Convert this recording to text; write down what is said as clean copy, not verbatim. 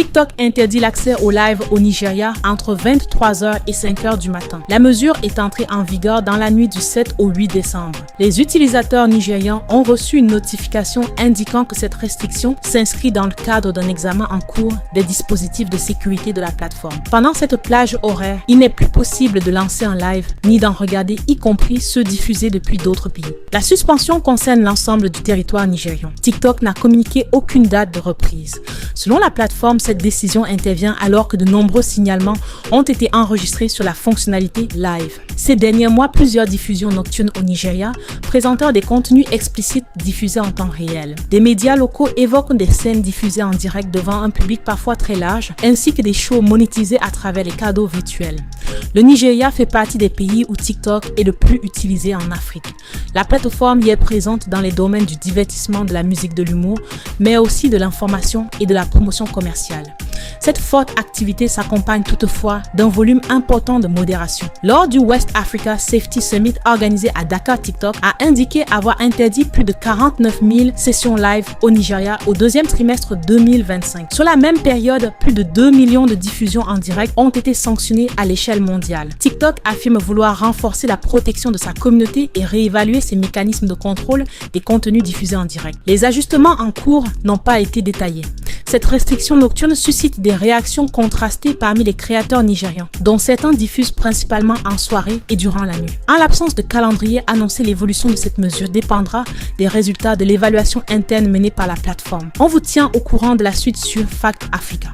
TikTok interdit l'accès au live au Nigeria entre 23h et 5h du matin. La mesure est entrée en vigueur dans la nuit du 7 au 8 décembre. Les utilisateurs nigérians ont reçu une notification indiquant que cette restriction s'inscrit dans le cadre d'un examen en cours des dispositifs de sécurité de la plateforme. Pendant cette plage horaire, il n'est plus possible de lancer un live ni d'en regarder, y compris ceux diffusés depuis d'autres pays. La suspension concerne l'ensemble du territoire nigérian. TikTok n'a communiqué aucune date de reprise. Selon la plateforme, cette décision intervient alors que de nombreux signalements ont été enregistrés sur la fonctionnalité live. Ces derniers mois, plusieurs diffusions nocturnes au Nigeria présentant des contenus explicites diffusés en temps réel. Des médias locaux évoquent des scènes diffusées en direct devant un public parfois très large, ainsi que des shows monétisés à travers les cadeaux virtuels. Le Nigeria fait partie des pays où TikTok est le plus utilisé en Afrique. La plateforme y est présente dans les domaines du divertissement, de la musique, de l'humour, mais aussi de l'information et de la promotion commerciale. Cette forte activité s'accompagne toutefois d'un volume important de modération. Lors du West Africa Safety Summit organisé à Dakar, TikTok a indiqué avoir interdit plus de 49 000 sessions live au Nigeria au deuxième trimestre 2025. Sur la même période, plus de 2 millions de diffusions en direct ont été sanctionnées à l'échelle mondiale. TikTok affirme vouloir renforcer la protection de sa communauté et réévaluer ses mécanismes de contrôle des contenus diffusés en direct. Les ajustements en cours n'ont pas été détaillés. Cette restriction nocturne suscite des réactions contrastées parmi les créateurs nigérians, dont certains diffusent principalement en soirée et durant la nuit. En l'absence de calendrier annoncé, l'évolution de cette mesure dépendra des résultats de l'évaluation interne menée par la plateforme. On vous tient au courant de la suite sur Fact Africa.